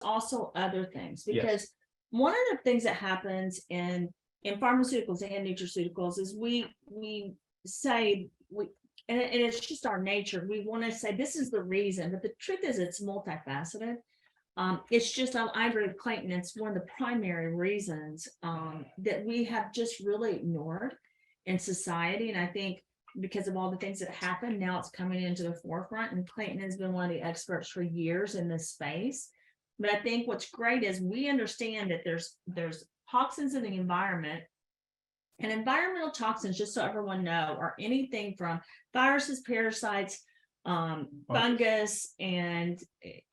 also other things, because one of the things that happens in pharmaceuticals and nutraceuticals is we say and it's just our nature. We want to say this is the reason, but the truth is it's multifaceted. It's just, I agree with Clayton, it's one of the primary reasons that we have just really ignored in society. And I think because of all the things that happen, now it's coming into the forefront, and Clayton has been one of the experts for years in this space. But I think what's great is we understand that there's toxins in the environment. And environmental toxins, just so everyone know, are anything from viruses, parasites, fungus, and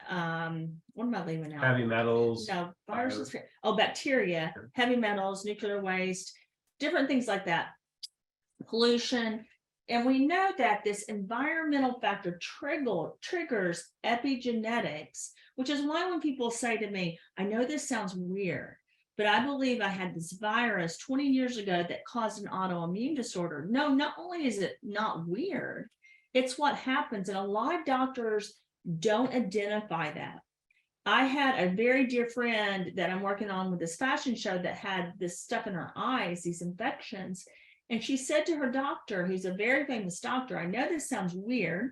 what am I leaving out? Heavy metals. No, viruses, bacteria, heavy metals, nuclear waste, different things like that, pollution. And we know that this environmental factor triggers epigenetics, which is why when people say to me, I know this sounds weird, but I believe I had this virus 20 years ago that caused an autoimmune disorder. No, not only is it not weird, it's what happens. And a lot of doctors don't identify that. I had a very dear friend that I'm working on with this fashion show that had this stuff in her eyes, these infections. And she said to her doctor, who's a very famous doctor, I know this sounds weird,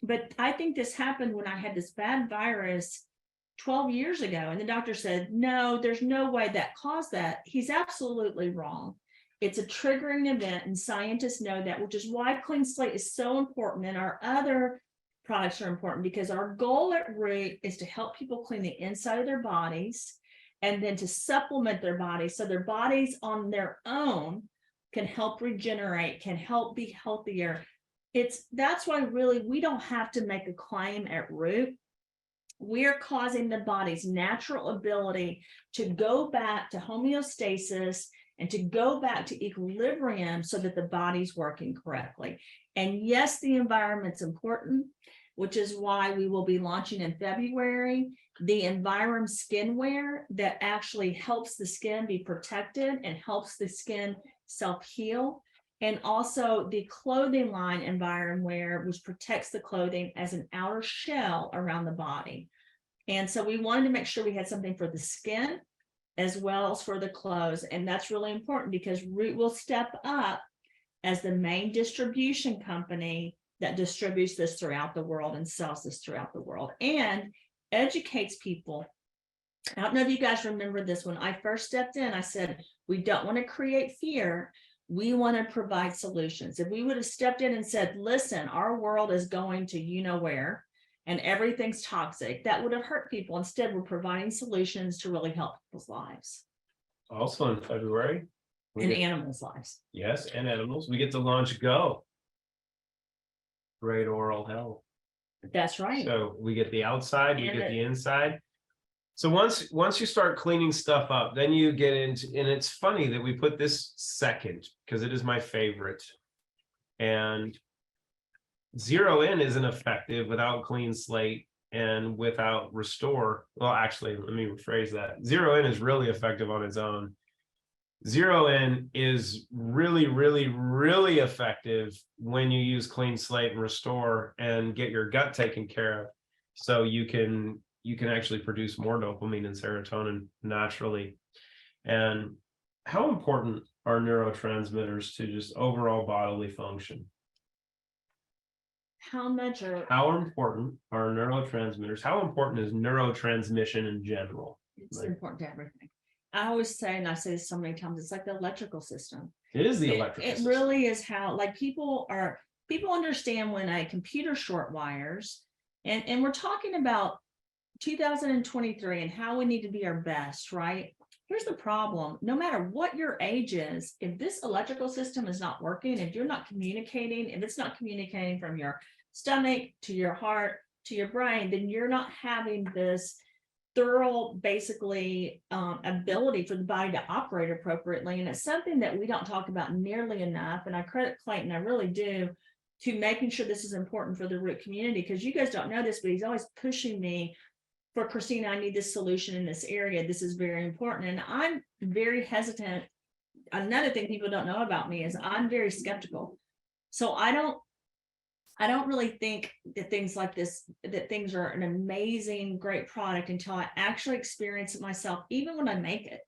but I think this happened when I had this bad virus 12 years ago. And the doctor said, no, there's no way that caused that. He's absolutely wrong. It's a triggering event, and scientists know that, which is why Clean Slate is so important, and our other products are important, because our goal at Root is to help people clean the inside of their bodies and then to supplement their bodies so their bodies on their own can help regenerate, can help be healthier. That's why really we don't have to make a claim at Root. We're causing the body's natural ability to go back to homeostasis and to go back to equilibrium so that the body's working correctly. And yes, the environment's important, which is why we will be launching in February the Environ skinwear that actually helps the skin be protected and helps the skin self-heal. And also the clothing line Environ Wear, which protects the clothing as an outer shell around the body. And so we wanted to make sure we had something for the skin as well as for the clothes. And that's really important because Root will step up as the main distribution company that distributes this throughout the world and sells this throughout the world and educates people. I don't know if you guys remember this. When I first stepped in, I said, we don't want to create fear. We want to provide solutions. If we would have stepped in and said, listen, our world is going to you know where, and everything's toxic, that would have hurt people. Instead, we're providing solutions to really help people's lives. Also in February. And animals' lives. Yes, and animals. We get to launch Go. Great oral health. That's right. So we get the outside, we get the inside. So once you start cleaning stuff up, then you get into, and it's funny that we put this second because it is my favorite. And Zero-In isn't effective without Clean Slate and without Restore. Well, actually, let me rephrase that. Zero-In is really effective on its own. Zero-In is really, really, really effective when you use Clean Slate and Restore and get your gut taken care of. So you can actually produce more dopamine and serotonin naturally. And how important are neurotransmitters to just overall bodily function? How important are neurotransmitters? How important is neurotransmission in general? It's important to everything. I always say, and I say this so many times, it's like the electrical system. It is the electrical system. It really is how, like, people understand when a computer short wires, and we're talking about 2023 and how we need to be our best, right? Here's the problem. No matter what your age is, if this electrical system is not working, if you're not communicating, if it's not communicating from your stomach to your heart to your brain, then you're not having this thorough, basically, ability for the body to operate appropriately. And it's something that we don't talk about nearly enough. And I credit Clayton, I really do, to making sure this is important for the Root community, because you guys don't know this, but he's always pushing me for, Christina, I need this solution in this area. This is very important. And I'm very hesitant. Another thing people don't know about me is I'm very skeptical. So I I don't really think that things like this, that things are an amazing, great product until I actually experience it myself, even when I make it.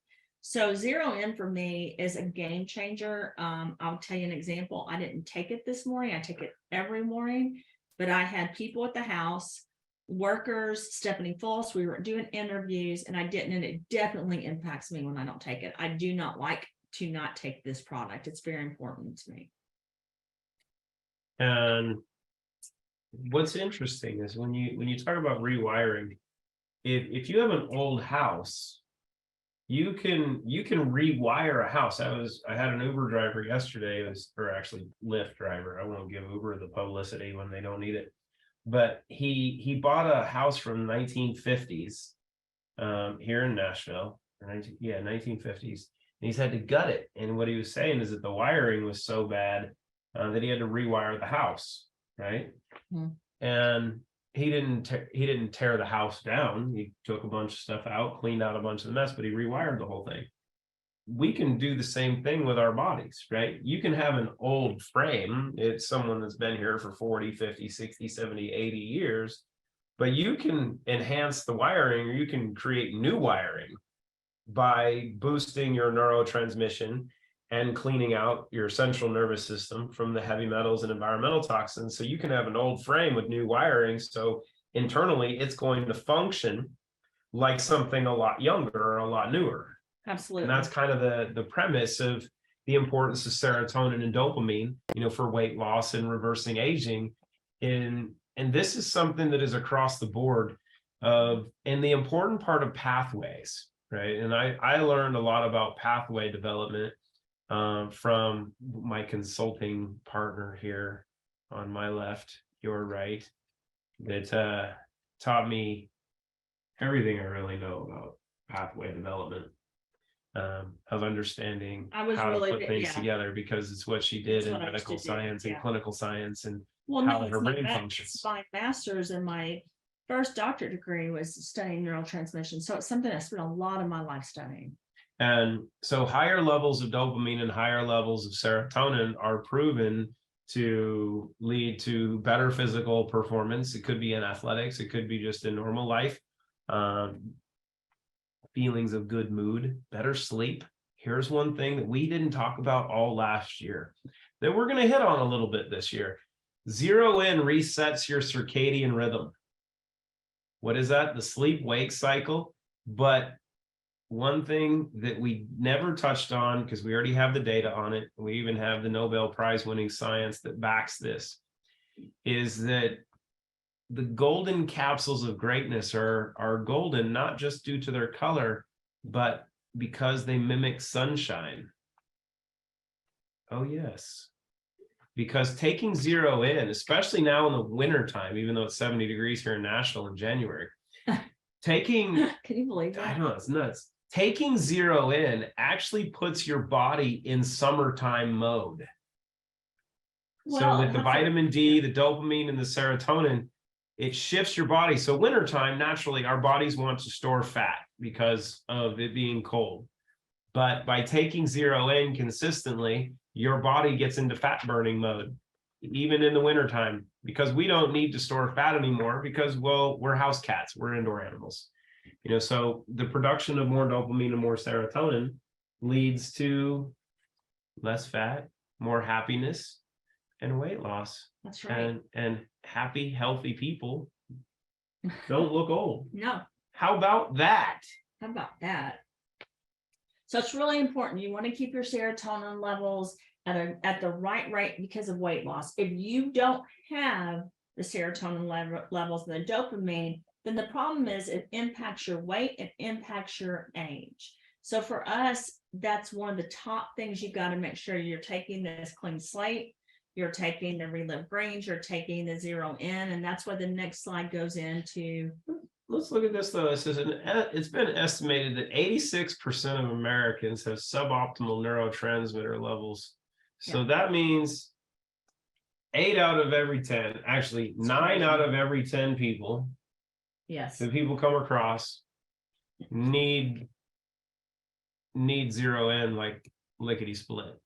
So Zero-In for me is a game changer. I'll tell you an example. I didn't take it this morning. I take it every morning, but I had people at the house, workers, Stephanie Fultz, we were doing interviews, and I didn't, and it definitely impacts me when I don't take it. I do not like to not take this product. It's very important to me. And what's interesting is when you talk about rewiring, if you have an old house, you can rewire a house. I had an Uber driver yesterday, or actually Lyft driver. I won't give Uber the publicity when they don't need it. But he bought a house from 1950s here in Nashville, 1950s. And he's had to gut it. And what he was saying is that the wiring was so bad that he had to rewire the house, right? Hmm. And he didn't tear the house down. He took a bunch of stuff out, cleaned out a bunch of the mess, but he rewired the whole thing. We can do the same thing with our bodies, right? You can have an old frame. It's someone that's been here for 40, 50, 60, 70, 80 years, but you can enhance the wiring, or you can create new wiring by boosting your neurotransmission and cleaning out your central nervous system from the heavy metals and environmental toxins. So you can have an old frame with new wiring. So internally, it's going to function like something a lot younger or a lot newer. Absolutely. And that's kind of the premise of the importance of serotonin and dopamine, for weight loss and reversing aging. And this is something that is across the board and the important part of pathways, right? And I learned a lot about pathway development from my consulting partner here on my left, your right, that taught me everything I really know about pathway development, of understanding how to put things together, because it's what she did in medical science and clinical science, and how her brain functions. My master's and my first doctorate degree was studying neurotransmission. So it's something I spent a lot of my life studying. And so higher levels of dopamine and higher levels of serotonin are proven to lead to better physical performance. It could be in athletics. It could be just in normal life. Feelings of good mood, better sleep. Here's one thing that we didn't talk about all last year that we're going to hit on a little bit this year. Zero-In resets your circadian rhythm. What is that? The sleep-wake cycle. But one thing that we never touched on, because we already have the data on it, we even have the Nobel Prize winning science that backs this, is that the golden capsules of greatness are golden, not just due to their color, but because they mimic sunshine. Oh, yes. Because taking Zero-In, especially now in the wintertime, even though it's 70 degrees here in Nashville in January, can you believe that? I know, it's nuts. Taking Zero-In actually puts your body in summertime mode. So with the vitamin D, the dopamine, and the serotonin, it shifts your body. So wintertime, naturally, our bodies want to store fat because of it being cold. But by taking Zero-In consistently, your body gets into fat burning mode, even in the wintertime, because we don't need to store fat anymore because, well, we're house cats, we're indoor animals. So the production of more dopamine and more serotonin leads to less fat, more happiness, and weight loss. That's right. And happy, healthy people don't look old. No. How about that? How about that? So it's really important. You want to keep your serotonin levels at the right rate because of weight loss. If you don't have the serotonin levels and the dopamine, then the problem is it impacts your weight, it impacts your age. So for us, that's one of the top things you've got to make sure you're taking this clean slate, you're taking the ReLive Greens, you're taking the Zero-In, and that's where the next slide goes into. Let's look at this though. It says it's been estimated that 86% of Americans have suboptimal neurotransmitter levels. So that means 8 out of every 10, actually 9 out of every 10 people, yes, that people come across need Zero-In like lickety split.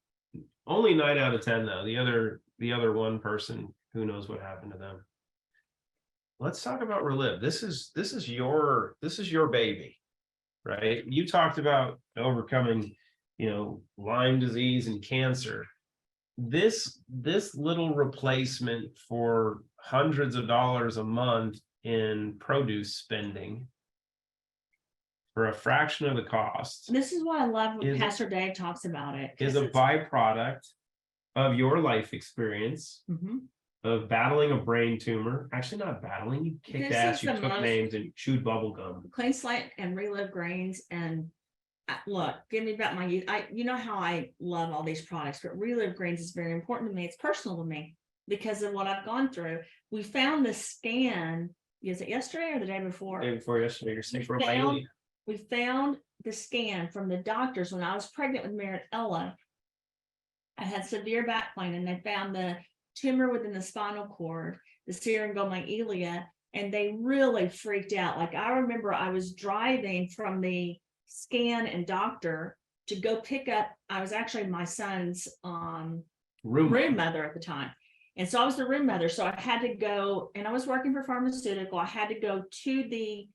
Only 9 out of 10 though. The other one person who knows what happened to them. Let's talk about ReLive. This is your baby, right? You talked about overcoming, Lyme disease and cancer. This little replacement for hundreds of dollars a month in produce spending for a fraction of the cost This is why I love when Is- Pastor Dave talks about it. is 'cause a it's- byproduct of your life experience Mhm. of battling a brain tumor. Actually, not battling. You kicked This ass, is you the took most- names, and you chewed bubble gum. Clean Slate and ReLive Greens, and look, give me back my youth. You know how I love all these products, but ReLive Greens is very important to me. It's personal to me because of what I've gone through. We found the scan. Is it yesterday or the day before? Day before yesterday, you're sick from found- We found the scan from the doctors when I was pregnant with Merritt Ella. I had severe back pain, and they found the tumor within the spinal cord, the serotonin, and they really freaked out. Like, I remember I was driving from the scan and doctor to go pick up. I was actually my son's room mother at the time. And so I was the room mother. So I had to go, and I was working for pharmaceutical. I had to go to the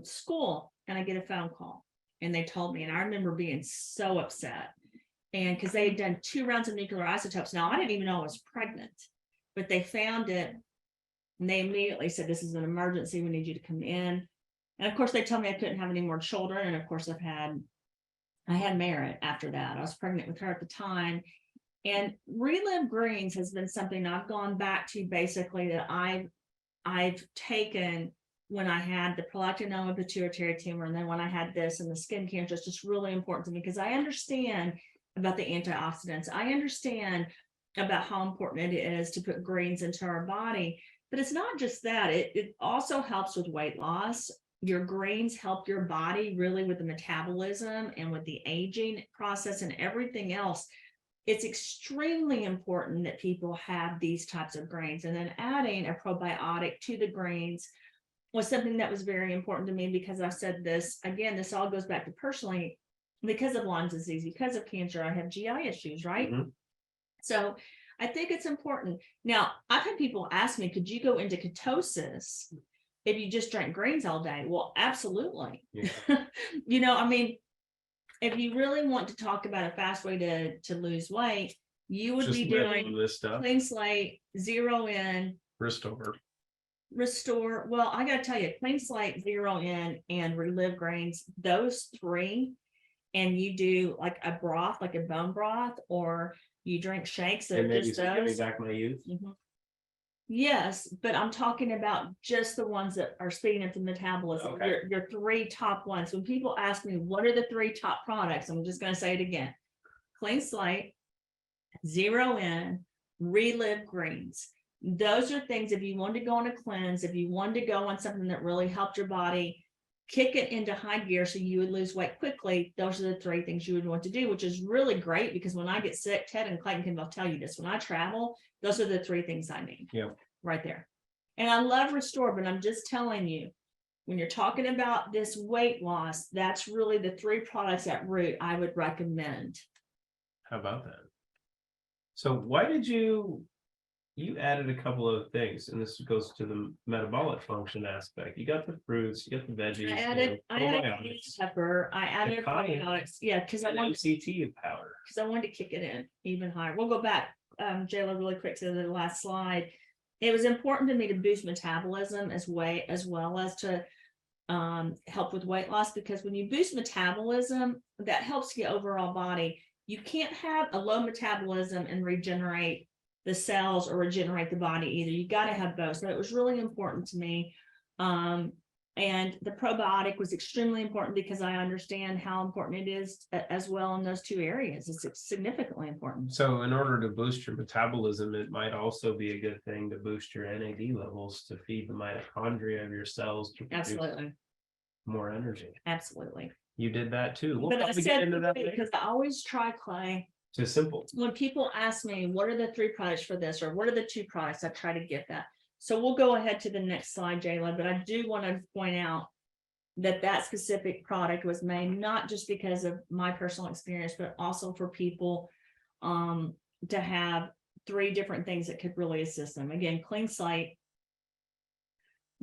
school, and I get a phone call, and they told me, and I remember being so upset. And because they had done 2 rounds of nuclear isotopes. Now, I didn't even know I was pregnant, but they found it. And they immediately said, this is an emergency. We need you to come in. And of course, they told me I couldn't have any more children. And of course, I had Merritt after that. I was pregnant with her at the time. And ReLive Greens has been something I've gone back to, basically, that I've taken when I had the prolactinoma pituitary tumor, and then when I had this and the skin cancer. It's just really important to me because I understand about the antioxidants. I understand about how important it is to put greens into our body, but it's not just that. It also helps with weight loss. Your greens help your body really with the metabolism and with the aging process and everything else. It's extremely important that people have these types of greens, and then adding a probiotic to the greens was something that was very important to me because I said this, again, this all goes back to personally, because of Lyme disease, because of cancer, I have GI issues, right? Mhm. So I think it's important. Now, I've had people ask me, could you go into ketosis if you just drank greens all day? Well, absolutely. Yeah. I mean, if you really want to talk about a fast way to lose weight, you would Just be live doing on this stuff. Clean Slate, Zero-in, Restore. Well, I got to tell you, Clean Slate, Zero-in, and ReLive Greens, those 3, and you do like a broth, like a bone broth, or you drink shakes that And are maybe just give me those. back my youth. Mhm. Yes, but I'm talking about just the ones that are speeding up the metabolism. Okay. Your 3 top ones. When people ask me, what are the 3 top products? I'm just going to say it again. Clean Slate, Zero-in, ReLive Greens. Those are things, if you want to go on a cleanse, if you want to go on something that really helped your body kick it into high gear so you would lose weight quickly, those are the 3 things you would want to do, which is really great because when I get sick, Ted and Clayton can both tell you this, when I travel, those are the 3 things I need. Yeah. Right there. And I love Restore, but I'm just telling you, when you're talking about this weight loss, that's really the 3 products at root I would recommend. How about that? So why did you added a couple of things, and this goes to the metabolic function aspect. You got the fruits, you got the veggies. I added probiotics, pepper. I added cayenne. probiotics. Yeah, because I and wanted MCT powder. to kick it in even higher. We'll go back, Jayla, really quick to the last slide. It was important to me to boost metabolism as well as to help with weight loss, because when you boost metabolism, that helps your overall body. You can't have a low metabolism and regenerate the cells or regenerate the body either. You got to have both. So it was really important to me. And the probiotic was extremely important because I understand how important it is as well in those 2 areas. It's significantly important. So in order to boost your metabolism, it might also be a good thing to boost your NAD levels to feed the mitochondria of your cells to produce Absolutely. more energy. Absolutely. You did that too. We'll But I probably get said, into that later. because I always try, Clay, Just simple. when people ask me, what are the 3 products for this, or what are the 2 products, I try to get that. So we'll go ahead to the next slide, Jayla, but I do want to point out that specific product was made not just because of my personal experience, but also for people to have 3 different things that could really assist them. Again, clean slate,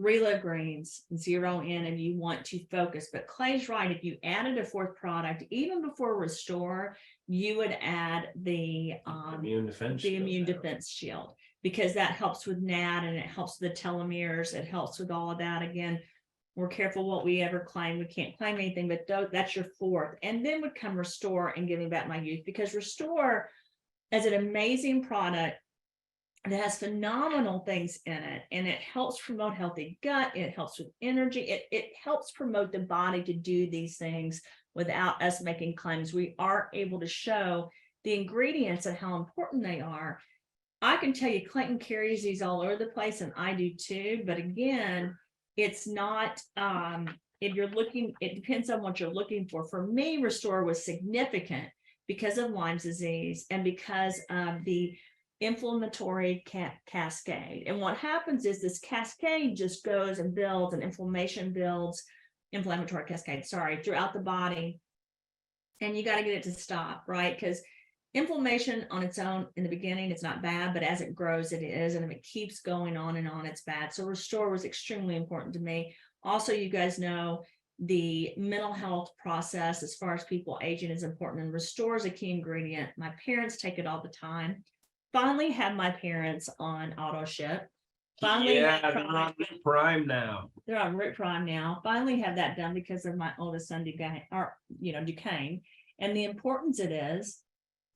ReLive Greens, Zero-In if you want to focus. But Clay's right. If you added a 4th product, even before Restore, you would add the immune defense shield, because that helps with NAD and it helps with the telomeres. It helps with all of that. Again, we're careful what we ever claim. We can't claim anything, but that's your 4th. And then would come Restore and Giving Back My Youth, because Restore is an amazing product that has phenomenal things in it, and it helps promote healthy gut. It helps with energy. It helps promote the body to do these things without us making claims. We are able to show the ingredients and how important they are. I can tell you Clayton carries these all over the place, and I do too. But again, it's not, if you're looking, it depends on what you're looking for. For me, Restore was significant because of Lyme's disease and because of the inflammatory cascade. And what happens is this cascade just goes and builds, and inflammation builds, inflammatory cascade, throughout the body. And you got to get it to stop, right? Because inflammation on its own in the beginning, it's not bad, but as it grows, it is. And if it keeps going on and on, it's bad. So Restore was extremely important to me. Also, you guys know the mental health process as far as people aging is important, and Restore is a key ingredient. My parents take it all the time. Finally had my parents on auto ship. Finally, they're on Root Prime now. They're on Root Prime now. Finally had that done because of my oldest son, Duquesne. And the importance it is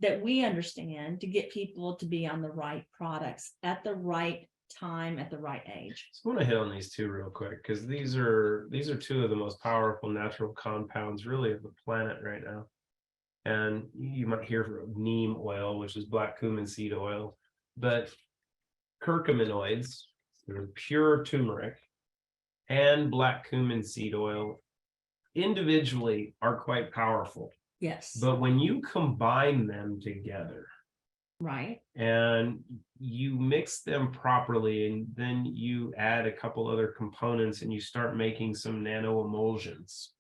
that we understand to get people to be on the right products at the right time, at the right age. So I want to hit on these 2 real quick, because these are 2 of the most powerful natural compounds really of the planet right now. And you might hear of neem oil, which is black cumin seed oil, but curcuminoids, they're pure turmeric, and black cumin seed oil individually are quite powerful. Yes. But when you combine them together, right, and you mix them properly, and then you add a couple other components and you start making some nano emulsions,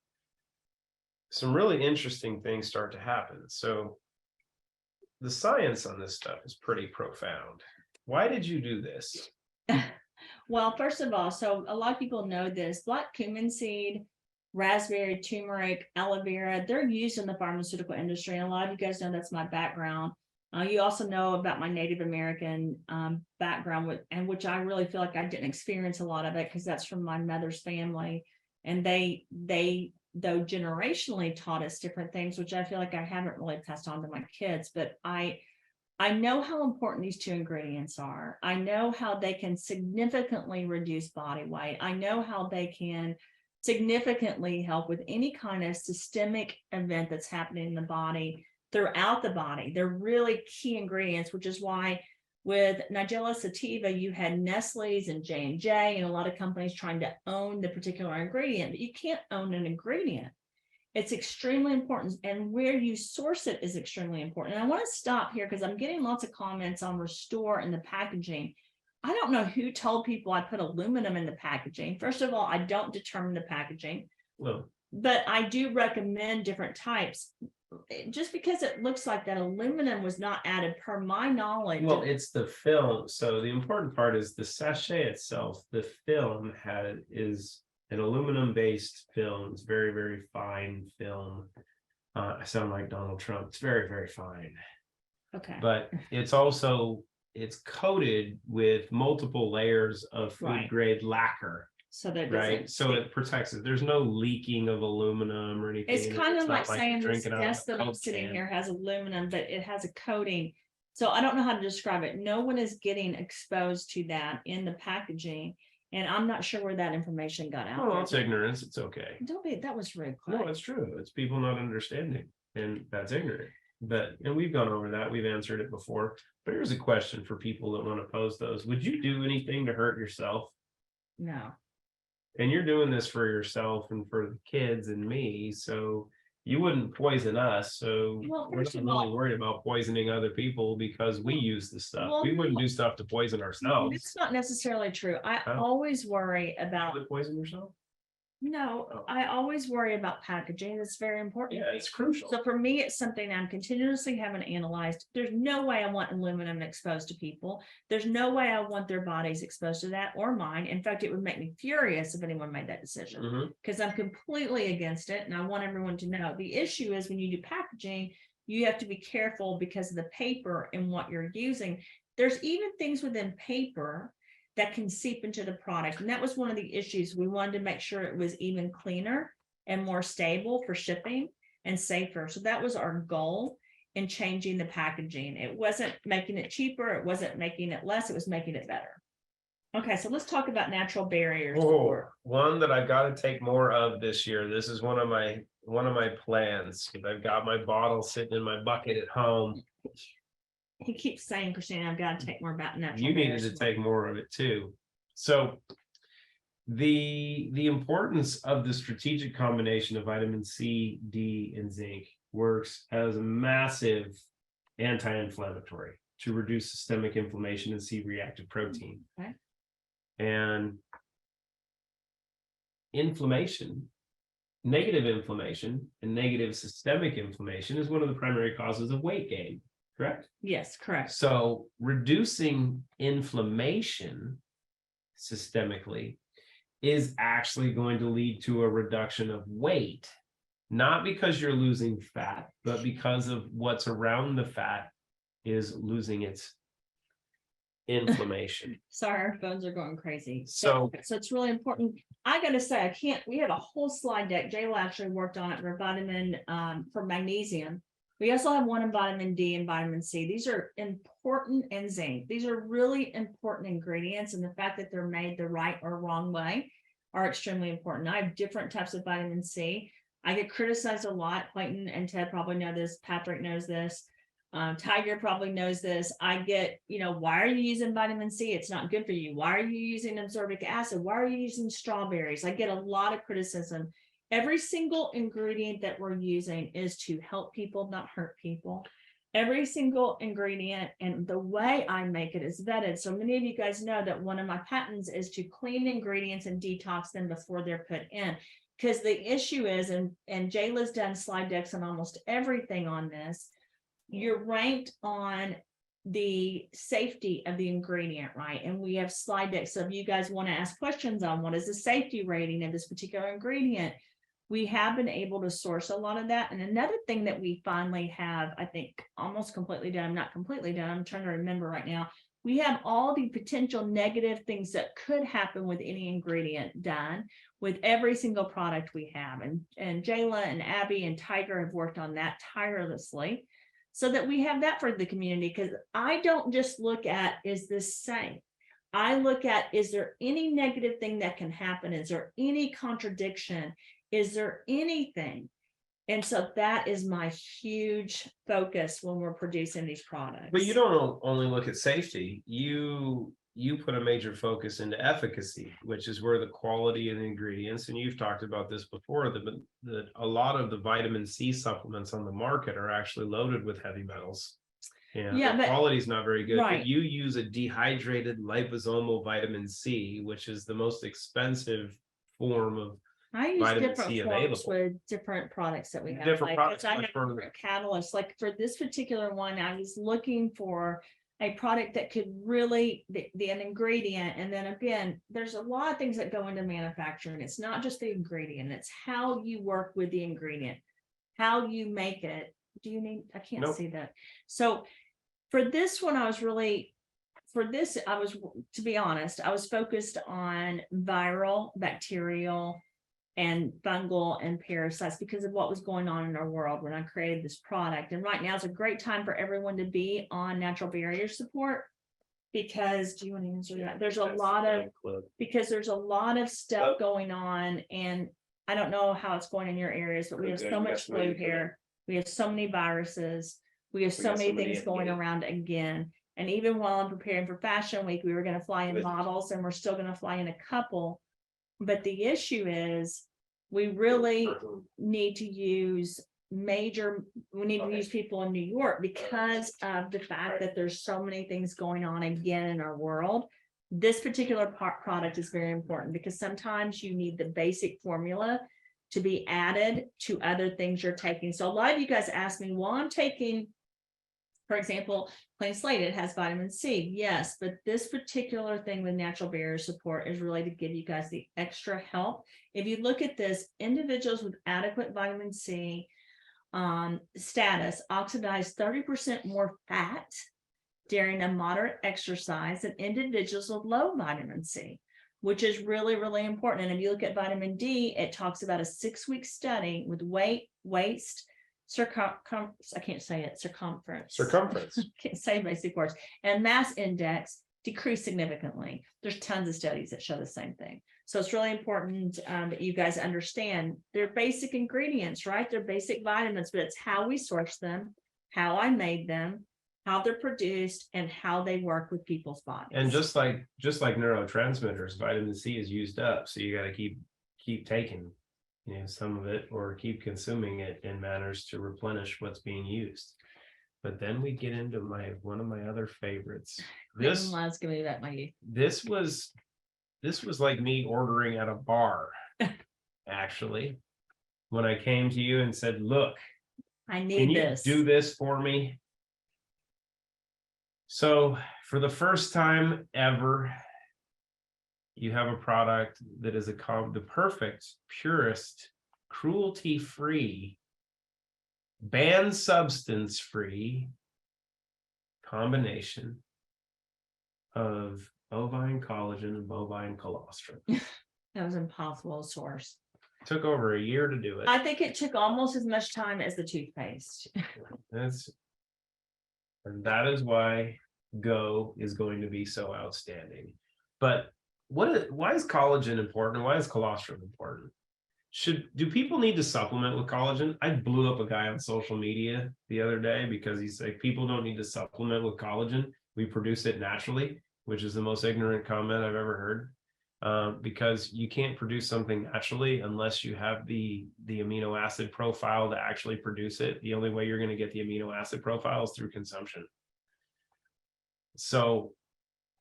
some really interesting things start to happen. So the science on this stuff is pretty profound. Why did you do this? Well, first of all, so a lot of people know this. Black cumin seed, raspberry, turmeric, aloe vera, they're used in the pharmaceutical industry. And a lot of you guys know that's my background. You also know about my Native American background, which I really feel like I didn't experience a lot of it because that's from my mother's family. And they though generationally taught us different things, which I feel like I haven't really passed on to my kids. But I know how important these 2 ingredients are. I know how they can significantly reduce body weight. I know how they can significantly help with any kind of systemic event that's happening in the body, throughout the body. They're really key ingredients, which is why with Nigella sativa, you had Nestle's and J&J and a lot of companies trying to own the particular ingredient, but you can't own an ingredient. It's extremely important, and where you source it is extremely important. And I want to stop here because I'm getting lots of comments on Restore and the packaging. I don't know who told people I put aluminum in the packaging. First of all, I don't determine the packaging, but I do recommend different types. Just because it looks like that aluminum was not added, per my knowledge. Well, it's the film. So the important part is the sachet itself. The film is an aluminum-based film. It's very, very fine film. I sound like Donald Trump. It's very, very fine. Okay. But it's coated with multiple layers of food-grade lacquer. So that so it protects it. There's no leaking of aluminum or anything. It's kind of like saying this desk that I'm sitting here has aluminum, but it has a coating. So I don't know how to describe it. No one is getting exposed to that in the packaging. And I'm not sure where that information got out. Oh, it's ignorance. It's okay. Don't be, that was rude. No, it's true. It's people not understanding, and that's ignorant. And we've gone over that. We've answered it before. But here's a question for people that want to pose those. Would you do anything to hurt yourself? No. And you're doing this for yourself and for the kids and me, so you wouldn't poison us. So we're not really worried about poisoning other people because we use the stuff. We wouldn't do stuff to poison ourselves. It's not necessarily true. I always worry about poison yourself. No, I always worry about packaging. It's very important. Yeah, it's crucial. So for me, it's something I'm continuously having analyzed. There's no way I want aluminum exposed to people. There's no way I want their bodies exposed to that or mine. In fact, it would make me furious if anyone made that decision Mhm. because I'm completely against it. And I want everyone to know the issue is when you do packaging, you have to be careful because of the paper and what you're using. There's even things within paper that can seep into the product. And that was one of the issues. We wanted to make sure it was even cleaner and more stable for shipping and safer. So that was our goal in changing the packaging. It wasn't making it cheaper. It wasn't making it less. It was making it better. Okay, so let's talk about natural barriers. Oh, one that I've got to take more of this year. This is one of my plans. I've got my bottle sitting in my bucket at home. He keeps saying, Christina, I've got to take more about natural You needed barriers. to take more of it too. So the importance of the strategic combination of vitamin C, D, and zinc works as a massive anti-inflammatory to reduce systemic inflammation and C-reactive protein. Okay. And inflammation, negative inflammation, and negative systemic inflammation is one of the primary causes of weight gain. Correct? Yes, correct. So reducing inflammation systemically is actually going to lead to a reduction of weight, not because you're losing fat, but because of what's around the fat is losing its inflammation. Sorry, our phones are going crazy. So it's really important. I gotta say, we have a whole slide deck. Jayla actually worked on it for vitamin, for magnesium. We also have one in vitamin D and vitamin C. These are important, and zinc. These are really important ingredients, and the fact that they're made the right or wrong way are extremely important. I have different types of vitamin C. I get criticized a lot. Clayton and Ted probably know this. Patrick knows this. Tiger probably knows this. I get, why are you using vitamin C? It's not good for you. Why are you using ascorbic acid? Why are you using strawberries? I get a lot of criticism. Every single ingredient that we're using is to help people, not hurt people. Every single ingredient and the way I make it is vetted. So many of you guys know that one of my patents is to clean ingredients and detox them before they're put in. Because the issue is, and Jayla's done slide decks on almost everything on this, you're ranked on the safety of the ingredient, right? And we have slide decks. So if you guys want to ask questions on what is the safety rating of this particular ingredient, we have been able to source a lot of that. And another thing that we finally have, I think, almost completely done, not completely done, I'm trying to remember right now, we have all the potential negative things that could happen with any ingredient done with every single product we have. And Jayla and Abby and Tiger have worked on that tirelessly so that we have that for the community. Because I don't just look at, is this safe? I look at, is there any negative thing that can happen? Is there any contradiction? Is there anything? And so that is my huge focus when we're producing these products. But you don't only look at safety. You put a major focus into efficacy, which is where the quality of the ingredients, and you've talked about this before, that a lot of the vitamin C supplements on the market are actually loaded with heavy metals. And the quality is not very good. Right. But you use a dehydrated liposomal vitamin C, which is the most expensive form of I use vitamin different C forms available. with different products that we have. Different products, I like have for- different catalysts. Like for this particular one, I was looking for a product that could really an ingredient. And then again, there's a lot of things that go into manufacturing. It's not just the ingredient, it's how you work with the ingredient, how you make it. Do you need, I can't Nope. see that. So for this one, to be honest, I was focused on viral, bacterial, and fungal and parasites because of what was going on in our world when I created this product. And right now is a great time for everyone to be on natural barrier support because, do you want to answer that? There's a lot of stuff going on, and I don't know how it's going in your areas, but we have so much flu here. We have so many viruses. We have so many things going around again. And even while I'm preparing for Fashion Week, we were going to fly in models, and we're still going to fly in a couple. But the issue is we really need to use people in New York because of the fact that there's so many things going on again in our world This particular product is very important because sometimes you need the basic formula to be added to other things you're taking. So a lot of you guys ask me, well, I'm taking, for example, Clean Slate, it has vitamin C. Yes, but this particular thing with natural barrier support is really to give you guys the extra help. If you look at this, individuals with adequate vitamin C status oxidize 30% more fat during a moderate exercise than individuals with low vitamin C, which is really, really important. And if you look at vitamin D, it talks about a 6-week study with waist, circumference, I can't say it, circumference, can't say basic words, and mass index decrease significantly. There's tons of studies that show the same thing. So it's really important that you guys understand they're basic ingredients, right? They're basic vitamins, but it's how we source them, how I made them, how they're produced, and how they work with people's bodies. And just like neurotransmitters, vitamin C is used up, so you got to keep taking, some of it, or keep consuming it in manners to replenish what's being used. But then we get into one of my other favorites. This was like me ordering at a bar, actually, when I came to you and said, "Look, I need this. Do this for me." So for the first time ever, you have a product that is the perfect, purest, cruelty-free, banned substance-free combination of bovine collagen and bovine colostrum. That was impossible to source. It took over a year to do it. I think it took almost as much time as the toothpaste. And that is why Go is going to be so outstanding. But why is collagen important, and why is colostrum important? Do people need to supplement with collagen? I blew up a guy on social media the other day because he's like, people don't need to supplement with collagen. We produce it naturally, which is the most ignorant comment I've ever heard. Because you can't produce something naturally unless you have the amino acid profile to actually produce it. The only way you're going to get the amino acid profile is through consumption. So,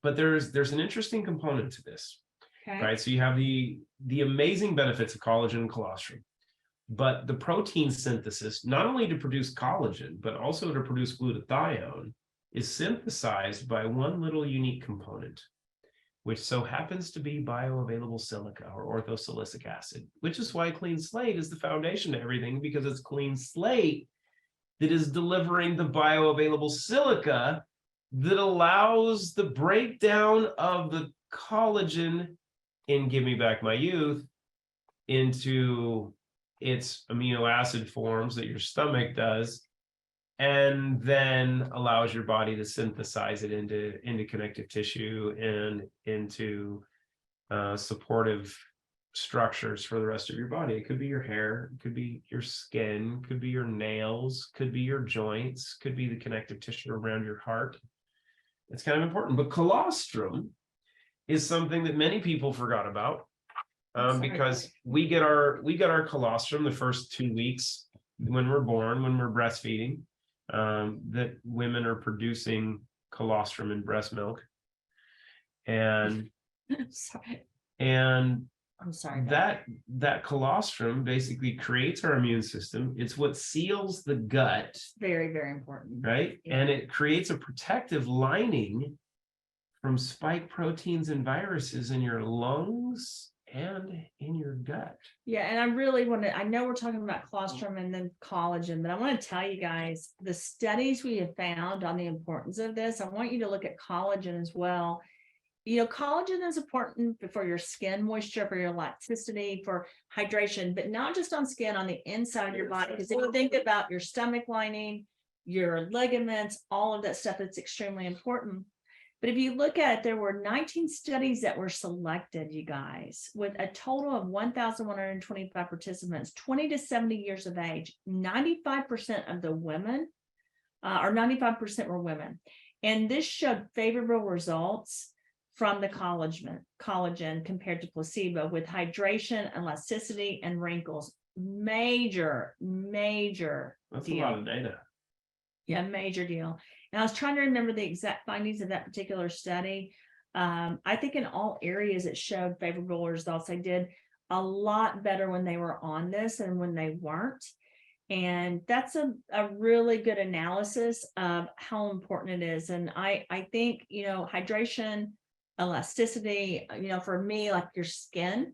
but there's an interesting component to this, okay. Right? So you have the amazing benefits of collagen and colostrum, but the protein synthesis, not only to produce collagen, but also to produce glutathione, is synthesized by one little unique component, which so happens to be bioavailable silica or orthosilicic acid, which is why Clean Slate is the foundation to everything, because it's Clean Slate that is delivering the bioavailable silica that allows the breakdown of the collagen in Give Me Back My Youth into its amino acid forms that your stomach does, and then allows your body to synthesize it into connective tissue and into supportive structures for the rest of your body. It could be your hair, it could be your skin, could be your nails, could be your joints, could be the connective tissue around your heart. It's kind of important. But colostrum is something that many people forgot about, because we get our colostrum the first 2 weeks when we're born, when we're breastfeeding. That women are producing colostrum in breast milk, and I'm sorry. That colostrum basically creates our immune system. It's what seals the gut. Very, very important. Right? Yeah. And it creates a protective lining from spike proteins and viruses in your lungs and in your gut. Yeah, and I know we're talking about colostrum and then collagen, but I want to tell you guys the studies we have found on the importance of this. I want you to look at collagen as well. Collagen is important for your skin moisture, for your elasticity, for hydration, but not just on skin, on the inside of your body. Because if you think about your stomach lining, your ligaments, all of that stuff, it's extremely important. But if you look at it, there were 19 studies that were selected, you guys, with a total of 1,125 participants, 20 to 70 years of age. 95% of the women, or 95% were women. And this showed favorable results from the collagen compared to placebo, with hydration, elasticity, and wrinkles. Major That's deal. A lot of data. Yeah, major deal. And I was trying to remember the exact findings of that particular study. I think in all areas it showed favorable results. I did a lot better when they were on this than when they weren't. And that's a really good analysis of how important it is. And I think, hydration, elasticity, for me, like your skin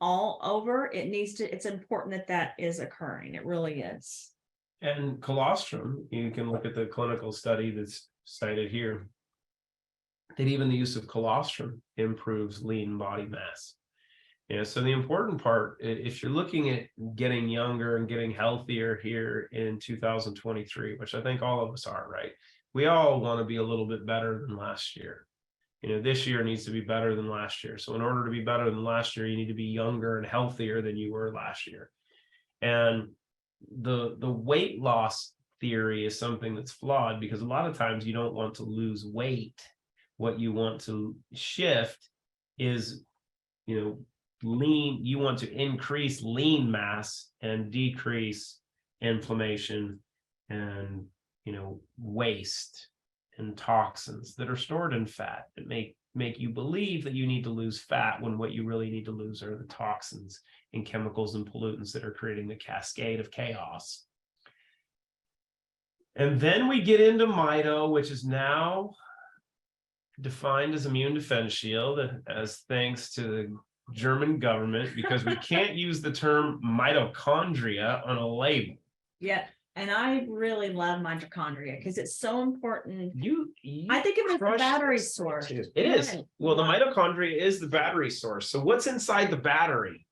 all over, it's important that is occurring. It really is. And colostrum, you can look at the clinical study that's cited here, that even the use of colostrum improves lean body mass. So the important part, if you're looking at getting younger and getting healthier here in 2023, which I think all of us are, right? We all want to be a little bit better than last year. This year needs to be better than last year. So in order to be better than last year, you need to be younger and healthier than you were last year. And the weight loss theory is something that's flawed, because a lot of times you don't want to lose weight. What you want to shift is, lean. You want to increase lean mass and decrease inflammation and, waste and toxins that are stored in fat that make you believe that you need to lose fat, when what you really need to lose are the toxins and chemicals and pollutants that are creating the cascade of chaos. And then we get into Mito, which is now defined as immune defense shield, as thanks to the German government, because we can't use the term mitochondria on a label. Yeah. And I really love mitochondria because it's so important. You I think of it as the battery source. It is. Well, the mitochondria is the battery source. So what's inside the battery?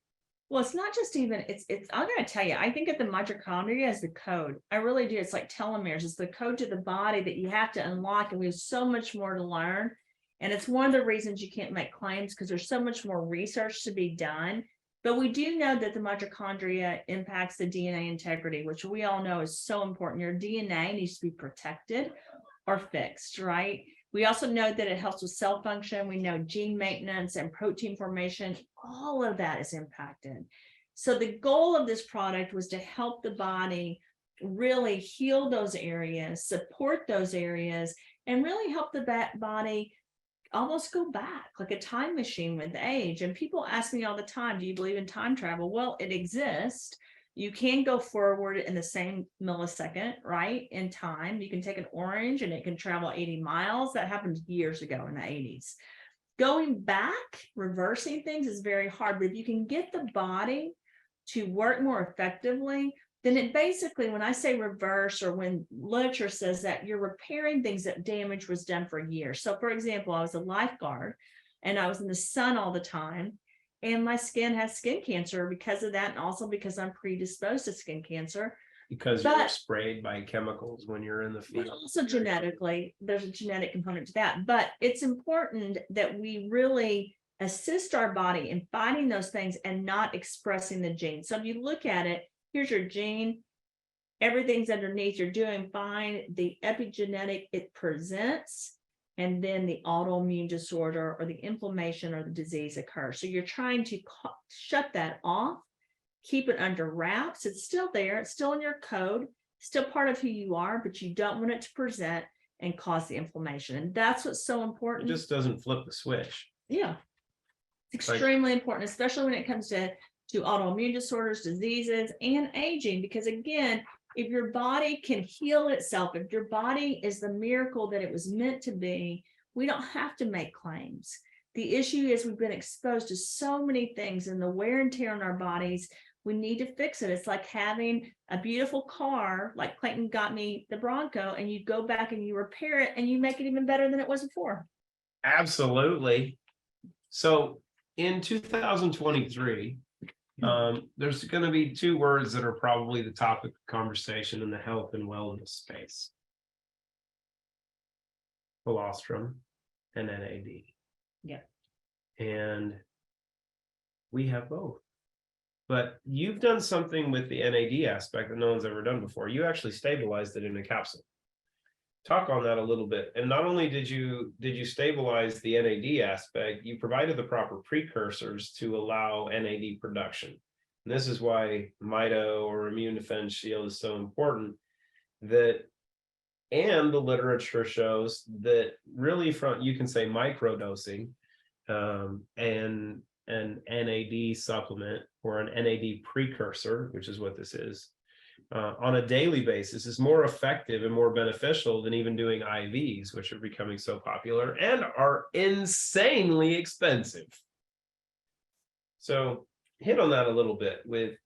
Well, it's not just even, it's I'm going to tell you, I think of the mitochondria as the code. I really do. It's like telomeres. It's the code to the body that you have to unlock. And we have so much more to learn. And it's one of the reasons you can't make claims, because there's so much more research to be done. But we do know that the mitochondria impacts the DNA integrity, which we all know is so important. Your DNA needs to be protected or fixed, right? We also know that it helps with cell function. We know gene maintenance and protein formation. All of that is impacted. So the goal of this product was to help the body really heal those areas, support those areas, and really help the body almost go back like a time machine with age. And people ask me all the time, do you believe in time travel? Well, it exists. You can go forward in the same millisecond, right? In time, you can take an orange and it can travel 80 miles. That happened years ago in the 80s. Going back, reversing things is very hard, but if you can get the body to work more effectively, then it basically, when I say reverse, or when literature says that, you're repairing things that damage was done for years. So for example, I was a lifeguard and I was in the sun all the time, and my skin has skin cancer because of that, and also because I'm predisposed to skin cancer. Because you're sprayed by chemicals when you're in the field. Also genetically, there's a genetic component to that. But it's important that we really assist our body in fighting those things and not expressing the gene. So if you look at it, here's your gene, everything's underneath, you're doing fine. The epigenetic, it presents, and then the autoimmune disorder or the inflammation or the disease occurs. So you're trying to shut that off, keep it under wraps. It's still there, it's still in your code, still part of who you are, but you don't want it to present and cause the inflammation. And that's what's so important. It just doesn't flip the switch. Yeah, it's extremely important, especially when it comes to autoimmune disorders, diseases, and aging, because again, if your body can heal itself, if your body is the miracle that it was meant to be, we don't have to make claims. The issue is we've been exposed to so many things, and the wear and tear on our bodies, we need to fix it. It's like having a beautiful car, like Clayton got me the Bronco, and you go back and you repair it and you make it even better than it was before. Absolutely. So in 2023, there's going to be two words that are probably the topic of conversation in the health and wellness space: colostrum and NAD. Yeah. And we have both. But you've done something with the NAD aspect that no one's ever done before. You actually stabilized it in a capsule. Talk on that a little bit. And not only did you stabilize the NAD aspect, you provided the proper precursors to allow NAD production. And this is why Mito, or immune defense shield, is so important, that And the literature shows that really you can say microdosing, and an NAD supplement or an NAD precursor, which is what this is, on a daily basis is more effective and more beneficial than even doing IVs, which are becoming so popular and are insanely expensive. So hit on that a little bit with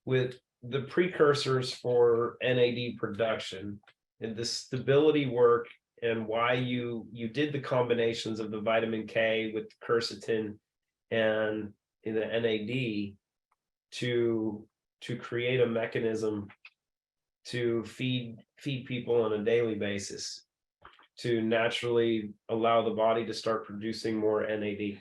the precursors for NAD production and the stability work and why you did the combinations of the vitamin K with quercetin and in the NAD to create a mechanism to feed people on a daily basis to naturally allow the body to start producing more NAD.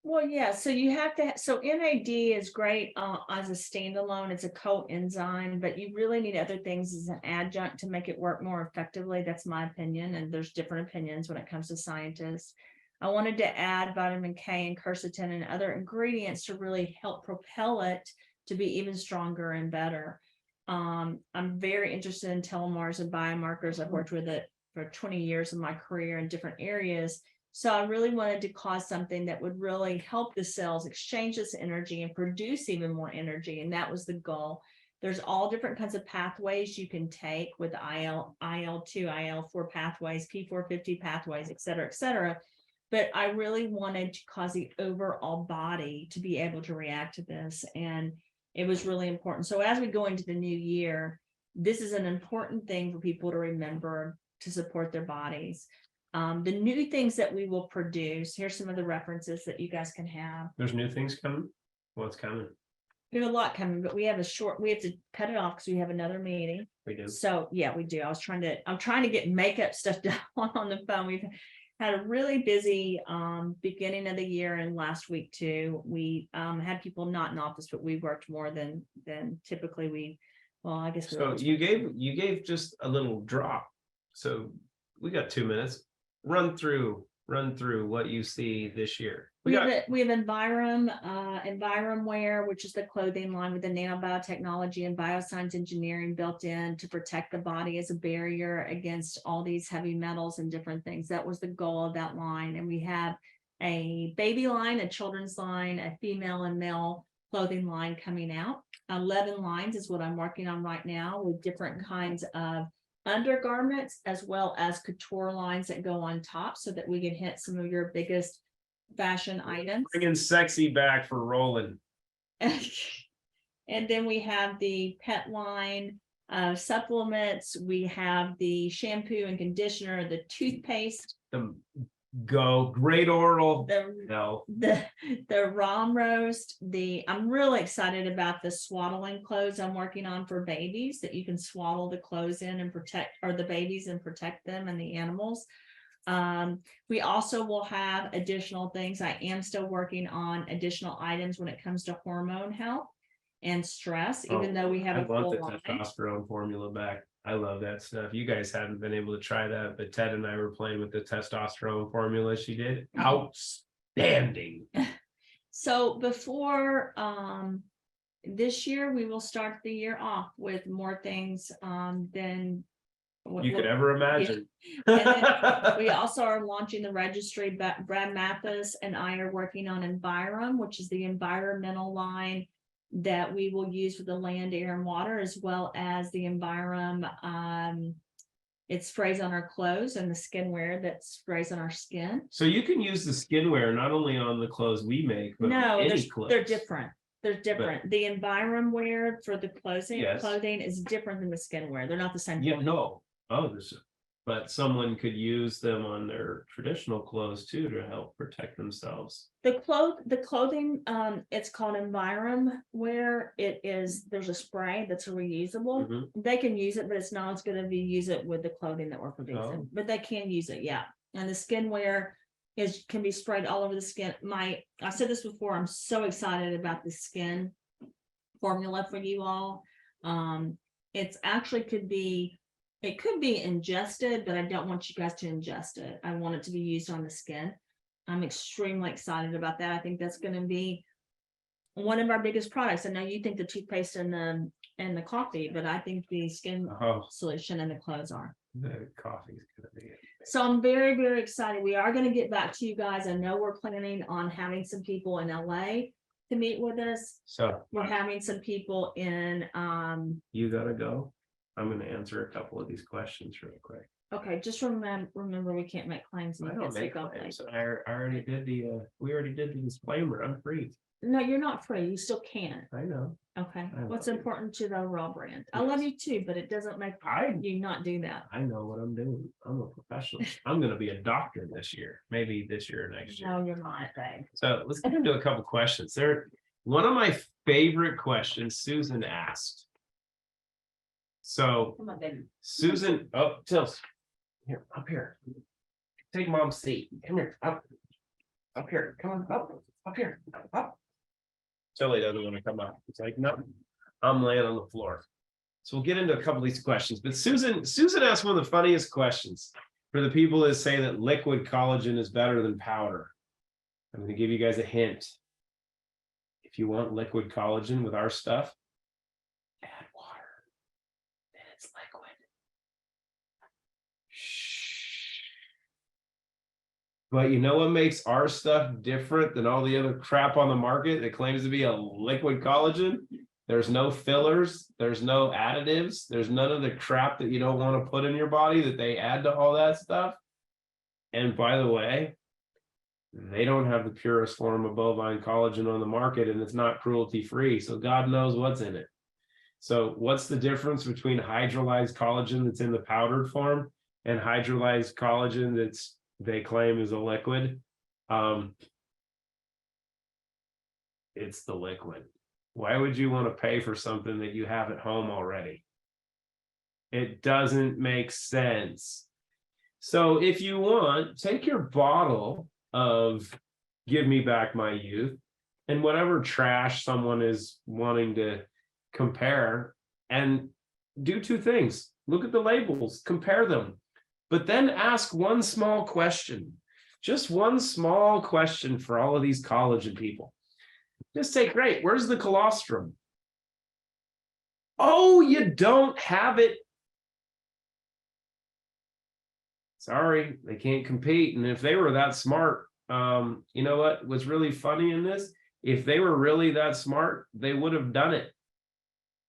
Well, yeah, so you have to, so NAD is great as a standalone. It's a coenzyme, but you really need other things as an adjunct to make it work more effectively. That's my opinion. And there's different opinions when it comes to scientists. I wanted to add vitamin K and quercetin and other ingredients to really help propel it to be even stronger and better. I'm very interested in telomeres and biomarkers. I've worked with it for 20 years of my career in different areas. So I really wanted to cause something that would really help the cells exchange this energy and produce even more energy. And that was the goal. There's all different kinds of pathways you can take with IL2, IL4 pathways, P450 pathways, et cetera, et cetera. But I really wanted to cause the overall body to be able to react to this. And it was really important. So as we go into the new year, this is an important thing for people to remember to support their bodies. The new things that we will produce, here's some of the references that you guys can have. There's new things coming? What's coming? We have a lot coming, but we have to cut it off because we have another meeting. We do. So yeah, we do. I'm trying to get makeup stuff done on the phone. We've had a really busy beginning of the year and last week too. We had people not in office, but we worked more than typically I guess. So you gave just a little drop. So we got 2 minutes. Run through what you see this year. We have Envirom Wear, which is the clothing line with the nanobiotechnology and bioscience engineering built in to protect the body as a barrier against all these heavy metals and different things. That was the goal of that line. And we have a baby line, a children's line, a female and male clothing line coming out. 11 lines is what I'm working on right now with different kinds of undergarments as well as couture lines that go on top so that we can hit some of your biggest fashion items. Bringing sexy back for Roland. And then we have the pet line of supplements. We have the shampoo and conditioner, the toothpaste. Great oral. The Rahm roast. I'm really excited about the swaddling clothes I'm working on for babies that you can swaddle the clothes in and protect, or the babies and protect them and the animals. We also will have additional things. I am still working on additional items when it comes to hormone health and stress, even though we have a full line. Testosterone formula back. I love that stuff. You guys haven't been able to try that, but Ted and I were playing with the testosterone formula she did. Outstanding. So before this year, we will start the year off with more things than you could ever imagine. Yeah. We also are launching the registry. Brad Mathis and I are working on Envirom, which is the environmental line that we will use for the land, air, and water, as well as the Envirom. It sprays on our clothes and the skin wear that sprays on our skin. So you can use the skin wear not only on the clothes we make, but on any clothes. They're different. They're different. The Envirom wear for the clothing is different than the skin wear. They're not the same. Yeah, no. But someone could use them on their traditional clothes too to help protect themselves. The clothing, it's called Envirom wear. There's a spray that's reusable. Mm-hmm. They can use it, but it's not as going to use it with the clothing that we're producing. But they can use it, yeah. And the skin wear can be sprayed all over the skin. I said this before, I'm so excited about the skin formula for you all. It's actually it could be ingested, but I don't want you guys to ingest it. I want it to be used on the skin. I'm extremely excited about that. I think that's going to be one of our biggest products. I know you think the toothpaste and the and the coffee, but I think the skin Oh, solution and the clothes are. the coffee's gonna be it. So I'm very, very excited. We are going to get back to you guys. I know we're planning on having some people in LA to meet with us. So We're having some people in, you gotta go. I'm gonna answer a couple of these questions real quick. okay, just remember we can't make claims. and I you don't can't say make go claims. play. I already did we already did the disclaimer. I'm free. No, you're not free. You still can. I know. Okay. I What's love you. important to the overall brand? I love you too, but it doesn't make you not do that. I know what I'm doing. I'm a professional. I'm gonna be a doctor this year, maybe this year or next year. No, you're not, babe. So let's get into a couple questions. One of my favorite questions Susan asked. So Come on, baby. Susan, oh, Tills, here, up here. Take mom's seat. Come here, up here. Come on, up here, up. Tilly doesn't want to come up. It's like, no, I'm laying on the floor. So we'll get into a couple of these questions. But Susan asked one of the funniest questions for the people that say that liquid collagen is better than powder. I'm going to give you guys a hint. If you want liquid collagen with our stuff, add water. Then it's liquid. Shh. But you know what makes our stuff different than all the other crap on the market that claims to be a liquid collagen? There's no fillers, there's no additives, there's none of the crap that you don't want to put in your body that they add to all that stuff. And by the way, they don't have the purest form of bovine collagen on the market, and it's not cruelty free. So God knows what's in it. So what's the difference between hydrolyzed collagen that's in the powdered form and hydrolyzed collagen that's they claim is a liquid? It's the liquid. Why would you want to pay for something that you have at home already? It doesn't make sense. So if you want, take your bottle of Give Me Back My Youth and whatever trash someone is wanting to compare and do two things. Look at the labels, compare them, but then ask one small question, just one small question for all of these collagen people. Just say, great, where's the colostrum? Oh, you don't have it. Sorry, they can't compete. And if they were that smart, you know what was really funny in this? If they were really that smart, they would have done it.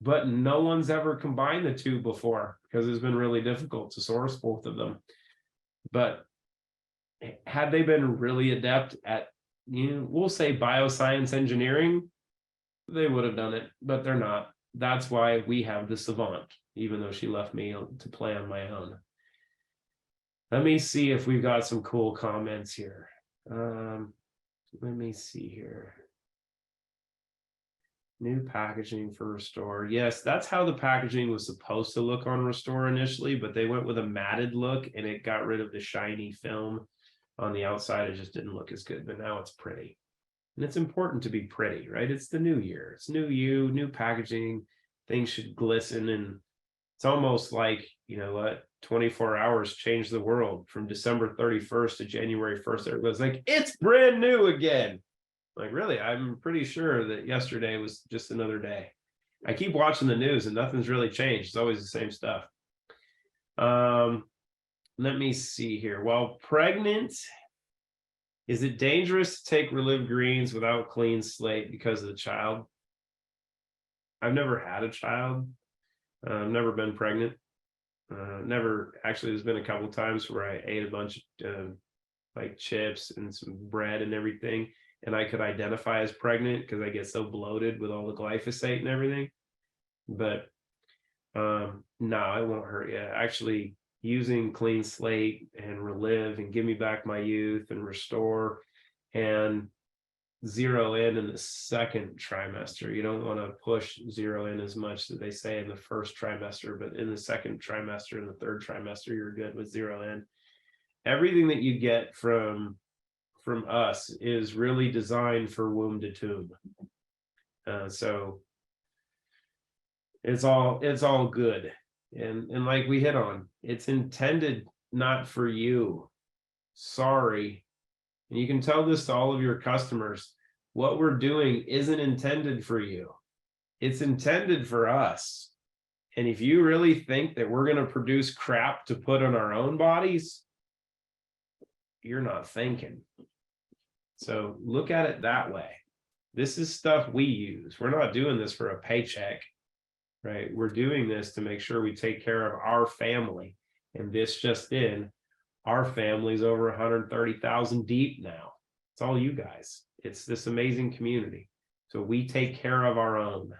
But no one's ever combined the two before because it's been really difficult to source both of them. But had they been really adept at, we'll say bioscience engineering, they would have done it, but they're not. That's why we have the savant, even though she left me to play on my own. Let me see if we've got some cool comments here. Let me see here. New packaging for Restore. Yes, that's how the packaging was supposed to look on Restore initially, but they went with a matted look and it got rid of the shiny film on the outside. It just didn't look as good, but now it's pretty. And it's important to be pretty, right? It's the new year. It's new you, new packaging. Things should glisten. And it's almost like, you know what, 24 hours changed the world from December 31st to January 1st. Everybody's like, it's brand new again. Like, really, I'm pretty sure that yesterday was just another day. I keep watching the news and nothing's really changed. It's always the same stuff. Let me see here. While pregnant, is it dangerous to take ReLive Greens without clean slate because of the child? I've never had a child. I've never been pregnant. Never, actually, there's been a couple of times where I ate a bunch of like chips and some bread and everything, and I could identify as pregnant because I get so bloated with all the glyphosate and everything. But no, it won't hurt you. Actually, using Clean Slate and ReLive and Give Me Back My Youth and Restore and zero in the second trimester. You don't want to push zero in as much as they say in the first trimester, but in the second trimester and the third trimester, you're good with zero in. Everything that you get from us is really designed for womb to tomb. So it's all good. And like we hit on, it's intended not for you. Sorry. And you can tell this to all of your customers. What we're doing isn't intended for you. It's intended for us. And if you really think that we're going to produce crap to put on our own bodies, you're not thinking. So look at it that way. This is stuff we use. We're not doing this for a paycheck, right? We're doing this to make sure we take care of our family. And this just in, our family's over 130,000 deep now. It's all you guys. It's this amazing community. So we take care of our own.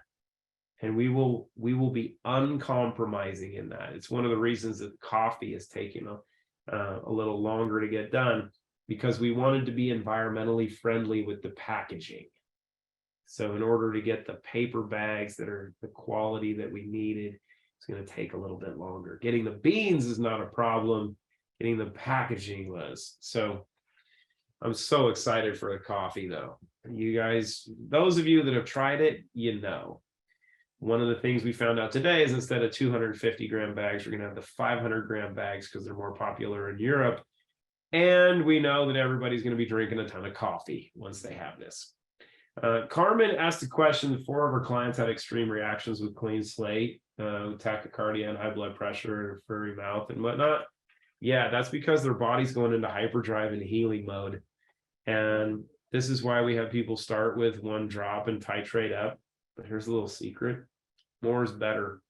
And we will be uncompromising in that. It's one of the reasons that coffee is taking a little longer to get done, because we wanted to be environmentally friendly with the packaging. So in order to get the paper bags that are the quality that we needed, it's going to take a little bit longer. Getting the beans is not a problem. Getting the packaging was. So I'm so excited for the coffee, though. You guys, those of you that have tried it, you know. One of the things we found out today is instead of 250 gram bags, we're going to have the 500 gram bags because they're more popular in Europe. And we know that everybody's going to be drinking a ton of coffee once they have this. Carmen asked a question that 4 of her clients had extreme reactions with clean slate, tachycardia and high blood pressure and furry mouth and whatnot. Yeah, that's because their body's going into hyperdrive and healing mode. And this is why we have people start with 1 drop and titrate up. But here's a little secret. More is better.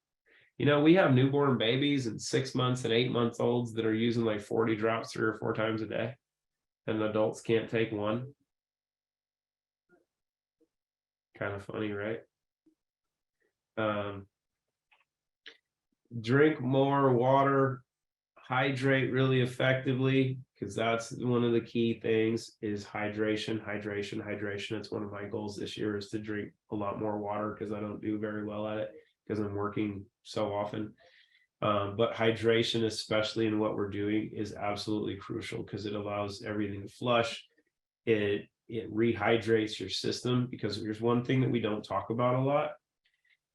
You know, we have newborn babies and 6 months and 8 months olds that are using like 40 drops 3 or 4 times a day. And adults can't take 1. Kind of funny, right? Drink more water, hydrate really effectively, because that's one of the key things is hydration. It's one of my goals this year is to drink a lot more water, because I don't do very well at it because I'm working so often. But hydration, especially in what we're doing, is absolutely crucial because it allows everything to flush. It rehydrates your system, because there's one thing that we don't talk about a lot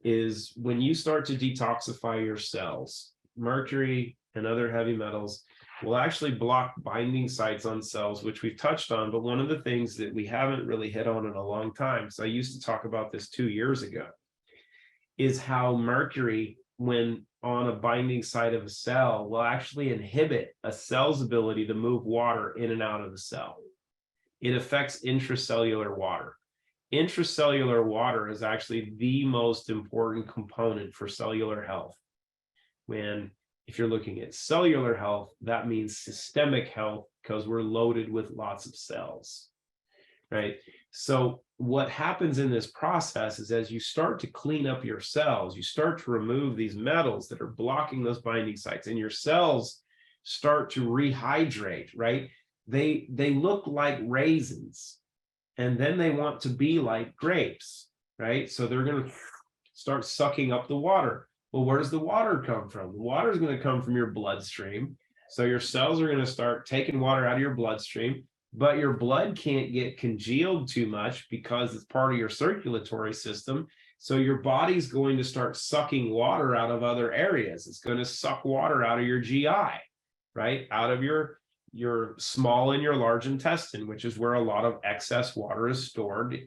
is when you start to detoxify your cells, mercury and other heavy metals will actually block binding sites on cells, which we've touched on. But one of the things that we haven't really hit on in a long time, so I used to talk about this 2 years ago, is how mercury, when on a binding site of a cell, will actually inhibit a cell's ability to move water in and out of the cell. It affects intracellular water. Intracellular water is actually the most important component for cellular health. If you're looking at cellular health, that means systemic health, because we're loaded with lots of cells, right? So what happens in this process is as you start to clean up your cells, you start to remove these metals that are blocking those binding sites, and your cells start to rehydrate, right? They look like raisins, and then they want to be like grapes, right? So they're going to start sucking up the water. Well, where does the water come from? The water is going to come from your bloodstream. So your cells are going to start taking water out of your bloodstream, but your blood can't get congealed too much because it's part of your circulatory system. So your body's going to start sucking water out of other areas. It's going to suck water out of your GI, right? Out of your small and your large intestine, which is where a lot of excess water is stored,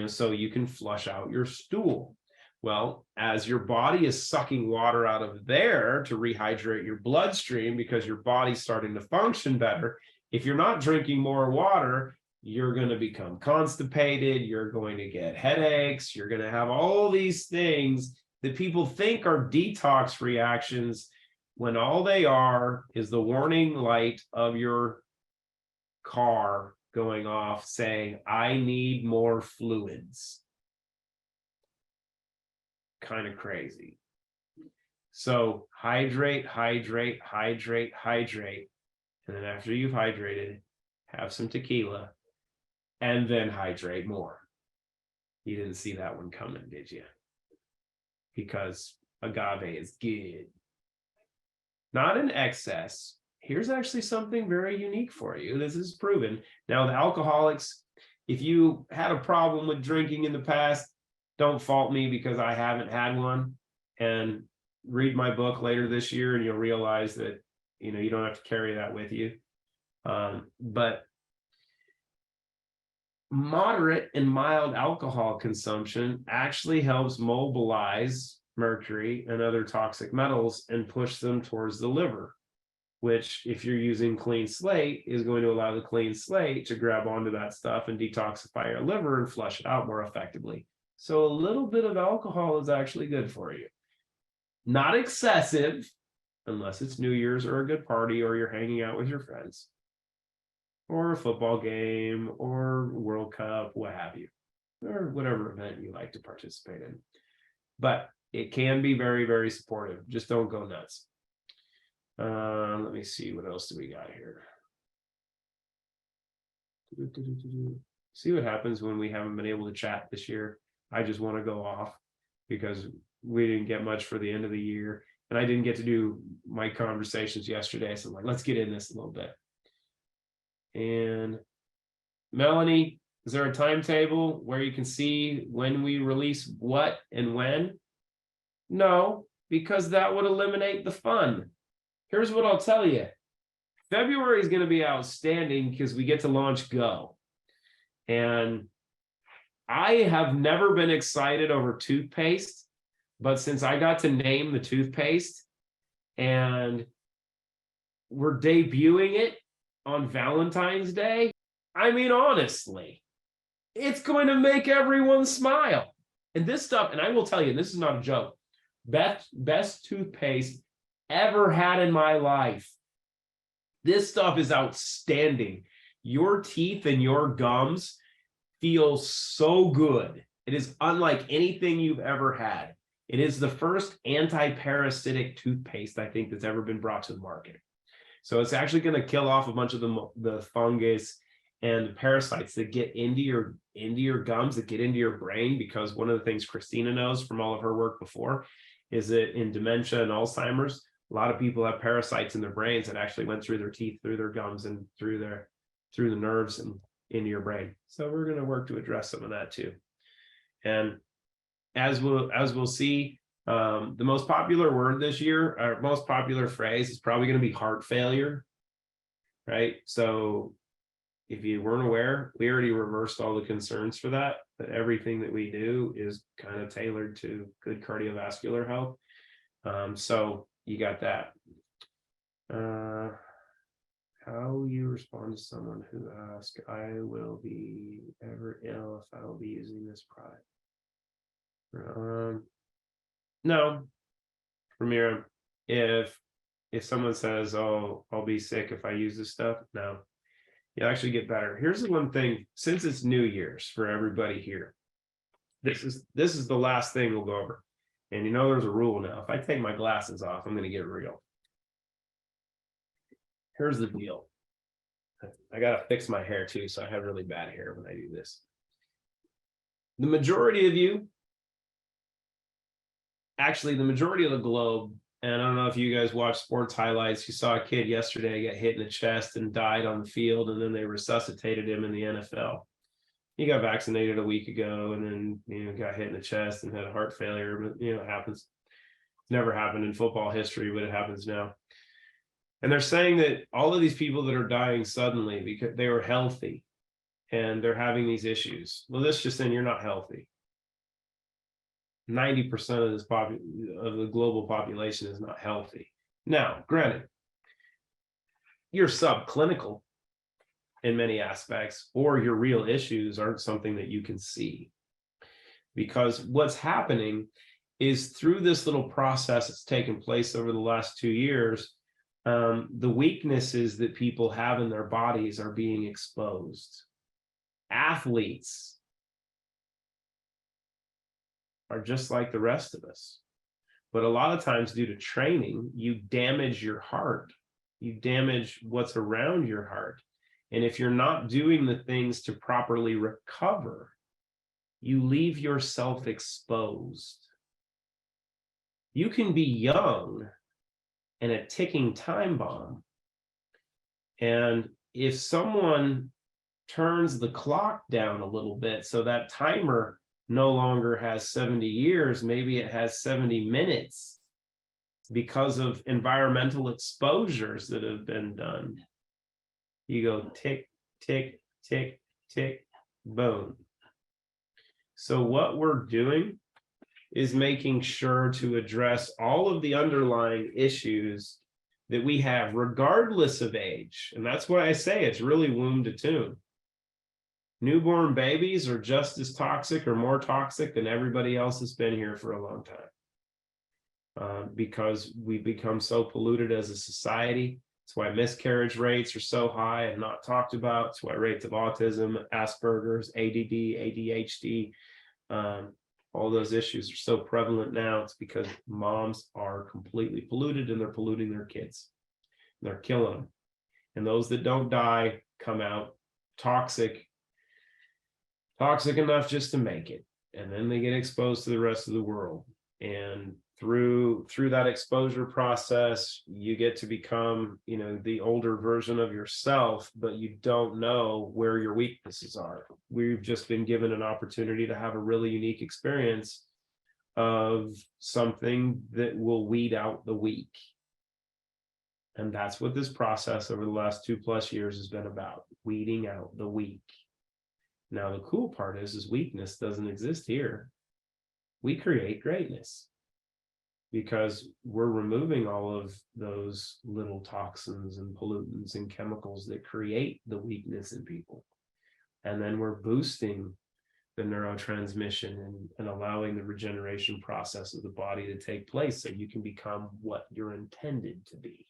so you can flush out your stool. Well, as your body is sucking water out of there to rehydrate your bloodstream, because your body's starting to function better, if you're not drinking more water, you're going to become constipated, you're going to get headaches, you're going to have all these things that people think are detox reactions, when all they are is the warning light of your car going off saying, I need more fluids. Kind of crazy. So hydrate. And then after you've hydrated, have some tequila and then hydrate more. You didn't see that one coming, did you? Because agave is good. Not in excess. Here's actually something very unique for you. This is proven. Now, the alcoholics, if you had a problem with drinking in the past, don't fault me because I haven't had one. And read my book later this year and you'll realize that, you don't have to carry that with you. But moderate and mild alcohol consumption actually helps mobilize mercury and other toxic metals and push them towards the liver, which, if you're using clean slate, is going to allow the clean slate to grab onto that stuff and detoxify your liver and flush it out more effectively. So a little bit of alcohol is actually good for you. Not excessive, unless it's New Year's or a good party or you're hanging out with your friends, or a football game or World Cup, what have you, or whatever event you like to participate in. But it can be very, very supportive. Just don't go nuts. Let me see, what else do we got here? See what happens when we haven't been able to chat this year. I just want to go off because we didn't get much for the end of the year, and I didn't get to do my conversations yesterday. So I'm like, let's get in this a little bit. And Melanie, is there a timetable where you can see when we release what and when? No, because that would eliminate the fun. Here's what I'll tell you. February is going to be outstanding because we get to launch Go. And I have never been excited over toothpaste, but since I got to name the toothpaste and we're debuting it on Valentine's Day, I mean, honestly, it's going to make everyone smile. And this stuff, and I will tell you, this is not a joke, best toothpaste ever had in my life. This stuff is outstanding. Your teeth and your gums feel so good. It is unlike anything you've ever had. It is the first anti-parasitic toothpaste, I think, that's ever been brought to the market. So it's actually going to kill off a bunch of the fungus and the parasites that get into your gums, that get into your brain, because one of the things Christina knows from all of her work before is that in dementia and Alzheimer's, a lot of people have parasites in their brains that actually went through their teeth, through their gums, and through the nerves and into your brain. So we're going to work to address some of that too. And as we'll see, the most popular word this year, our most popular phrase, is probably going to be heart failure, right? So if you weren't aware, we already reversed all the concerns for that, but everything that we do is kind of tailored to good cardiovascular health. So you got that. How you respond to someone who asks, I will be ever ill if I will be using this product? No, Ramira, if someone says, oh, I'll be sick if I use this stuff, no, you actually get better. Here's the one thing, since it's New Year's for everybody here, this is the last thing we'll go over. And you know, there's a rule now. If I take my glasses off, I'm going to get real. Here's the deal. I got to fix my hair too, so I have really bad hair when I do this. The majority of you, actually the majority of the globe, and I don't know if you guys watch sports highlights, you saw a kid yesterday get hit in the chest and died on the field, and then they resuscitated him in the NFL. He got vaccinated a week ago and then, got hit in the chest and had a heart failure, but, it happens. It's never happened in football history, but it happens now. And they're saying that all of these people that are dying suddenly because they were healthy and they're having these issues. Well, that's just saying you're not healthy. 90% of of the global population is not healthy. Now, granted, you're subclinical in many aspects, or your real issues aren't something that you can see. Because what's happening is through this little process that's taken place over the last 2 years, the weaknesses that people have in their bodies are being exposed. Athletes are just like the rest of us. But a lot of times due to training, you damage your heart. You damage what's around your heart. And if you're not doing the things to properly recover, you leave yourself exposed. You can be young and a ticking time bomb. And if someone turns the clock down a little bit so that timer no longer has 70 years, maybe it has 70 minutes because of environmental exposures that have been done. You go tick, tick, tick, tick, Boom. So what we're doing is making sure to address all of the underlying issues that we have, regardless of age. And that's why I say it's really womb to tomb. Newborn babies are just as toxic or more toxic than everybody else that's been here for a long time. Because we become so polluted as a society. That's why miscarriage rates are so high and not talked about. That's why rates of autism, Asperger's, ADD, ADHD, all those issues are so prevalent now. It's because moms are completely polluted and they're polluting their kids. They're killing them. And those that don't die come out toxic enough just to make it. And then they get exposed to the rest of the world. And through that exposure process, you get to become, the older version of yourself, but you don't know where your weaknesses are. We've just been given an opportunity to have a really unique experience of something that will weed out the weak. And that's what this process over the last 2+ years has been about, weeding out the weak. Now, the cool part is weakness doesn't exist here. We create greatness because we're removing all of those little toxins and pollutants and chemicals that create the weakness in people. And then we're boosting the neurotransmission and allowing the regeneration process of the body to take place so you can become what you're intended to be.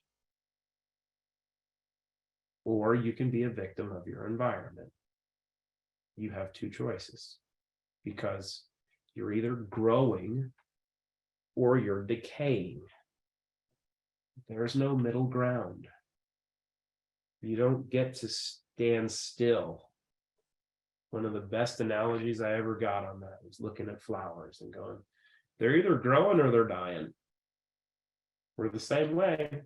Or you can be a victim of your environment. You have two choices because you're either growing or you're decaying. There's no middle ground. You don't get to stand still. One of the best analogies I ever got on that was looking at flowers and going, they're either growing or they're dying. We're the same way.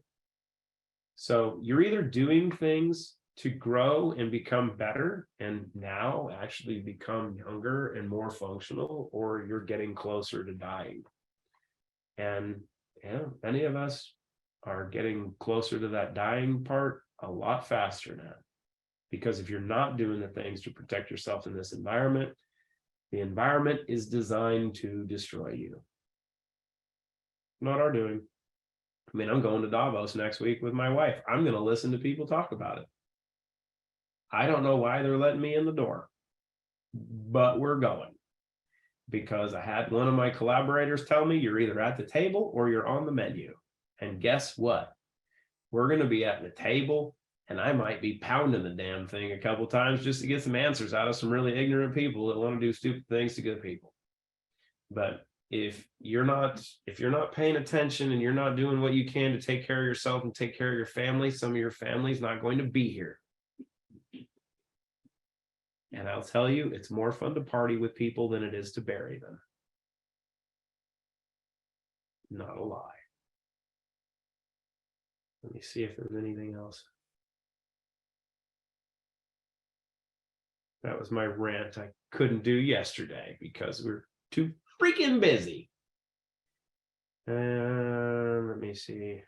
So you're either doing things to grow and become better and now actually become younger and more functional, or you're getting closer to dying. And many of us are getting closer to that dying part a lot faster now. Because if you're not doing the things to protect yourself in this environment, the environment is designed to destroy you. Not our doing. I mean, I'm going to Davos next week with my wife. I'm going to listen to people talk about it. I don't know why they're letting me in the door, but we're going. Because I had one of my collaborators tell me you're either at the table or you're on the menu. And guess what? We're going to be at the table, and I might be pounding the damn thing a couple times just to get some answers out of some really ignorant people that want to do stupid things to good people. But if you're not paying attention and you're not doing what you can to take care of yourself and take care of your family, some of your family's not going to be here. And I'll tell you, it's more fun to party with people than it is to bury them. Not a lie. Let me see if there's anything else. That was my rant I couldn't do yesterday because we're too freaking busy. Let me see.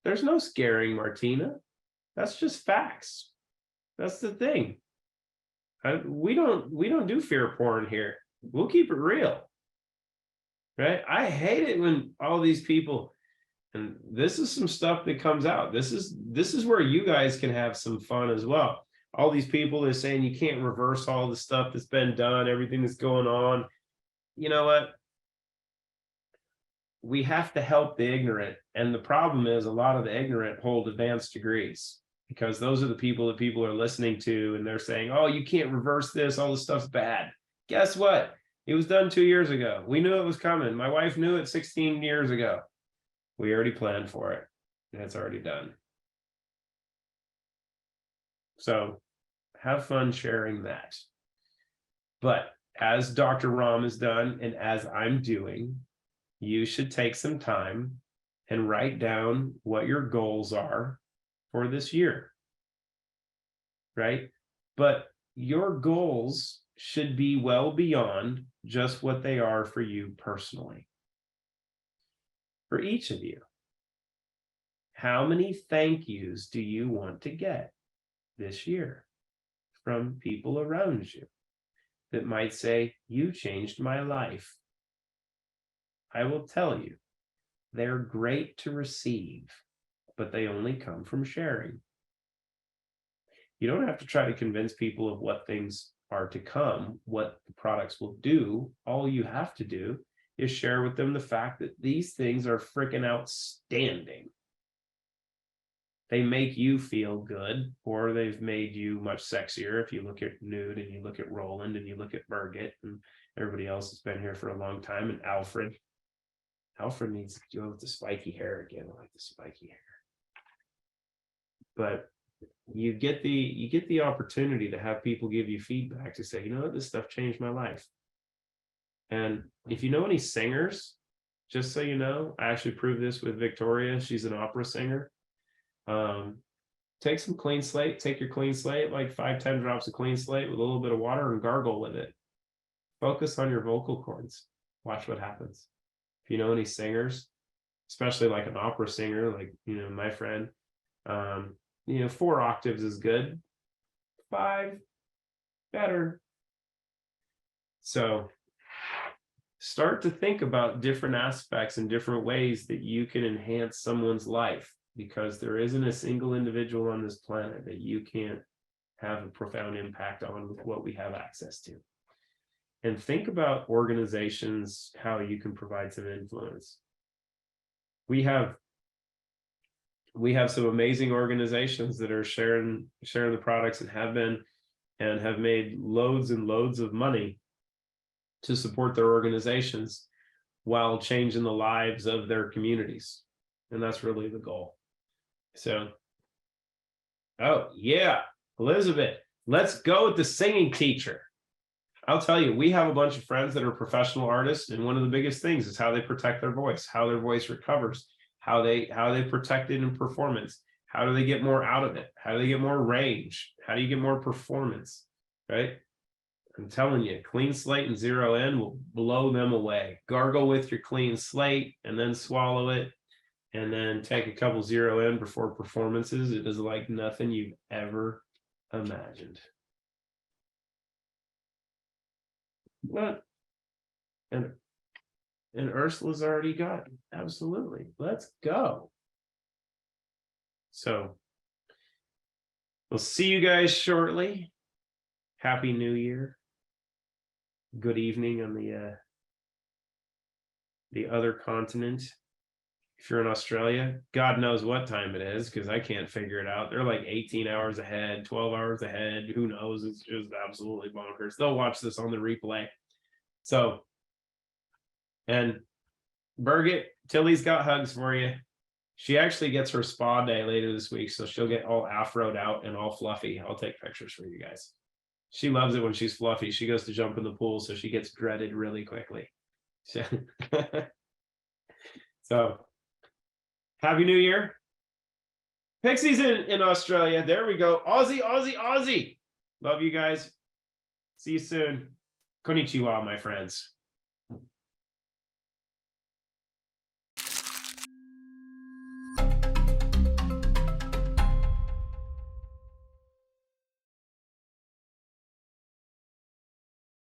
There's no scaring, Martina. That's just facts. That's the thing. We don't do fear porn here. We'll keep it real. Right? I hate it when all these people, and this is some stuff that comes out. This is where you guys can have some fun as well. All these people that are saying you can't reverse all the stuff that's been done, everything that's going on. You know what? We have to help the ignorant. And the problem is a lot of the ignorant hold advanced degrees because those are the people that people are listening to. And they're saying, oh, you can't reverse this. All this stuff's bad. Guess what? It was done 2 years ago. We knew it was coming. My wife knew it 16 years ago. We already planned for it. And it's already done. So have fun sharing that. But as Dr. Rahm has done, and as I'm doing, you should take some time and write down what your goals are for this year, right? But your goals should be well beyond just what they are for you personally. For each of you, How many thank yous do you want to get this year from people around you that might say, you changed my life? I will tell you, they're great to receive, but they only come from sharing. You don't have to try to convince people of what things are to come, what the products will do. All you have to do is share with them the fact that these things are freaking outstanding. They make you feel good, or they've made you much sexier. If you look at Nude and you look at Roland and you look at Birgit and everybody else that's been here for a long time, and Alfred. Alfred needs to go with the spiky hair again. I like the spiky hair. But you get the opportunity to have people give you feedback to say, you know what, this stuff changed my life. And if you know any singers, just so you know, I actually proved this with Victoria. She's an opera singer. Take some clean slate, take your clean slate, like 5-10 drops of clean slate with a little bit of water, and gargle with it. Focus on your vocal cords. Watch what happens. If you know any singers, especially like an opera singer, like, you know, my friend, 4 octaves is good. 5, better. So start to think about different aspects and different ways that you can enhance someone's life, because there isn't a single individual on this planet that you can't have a profound impact on with what we have access to. And think about organizations, how you can provide some influence. We have some amazing organizations that are sharing the products, and have made loads and loads of money to support their organizations while changing the lives of their communities. And that's really the goal. So, oh yeah, Elizabeth, let's go with the singing teacher. I'll tell you, we have a bunch of friends that are professional artists, and one of the biggest things is how they protect their voice, how their voice recovers, how they protect it in performance. How do they get more out of it? How do they get more range? How do you get more performance? Right? I'm telling you, clean slate and 0N will blow them away. Gargle with your clean slate and then swallow it, and then take a couple 0N before performances. It is like nothing you've ever imagined. But and Ursula's already got it. Absolutely. Let's go. So we'll see you guys shortly. Happy New Year. Good evening on the other continent. If you're in Australia, God knows what time it is, because I can't figure it out. They're like 18 hours ahead, 12 hours ahead. Who knows? It's just absolutely bonkers. They'll watch this on the replay. So, and Birgit, Tilly's got hugs for you. She actually gets her spa day later this week, so she'll get all afroed out and all fluffy. I'll take pictures for you guys. She loves it when she's fluffy. She goes to jump in the pool, so she gets dreaded really quickly. So Happy New Year. Pixie's in Australia. There we go. Aussie, Aussie, Aussie. Love you guys. See you soon. Konnichiwa, my friends.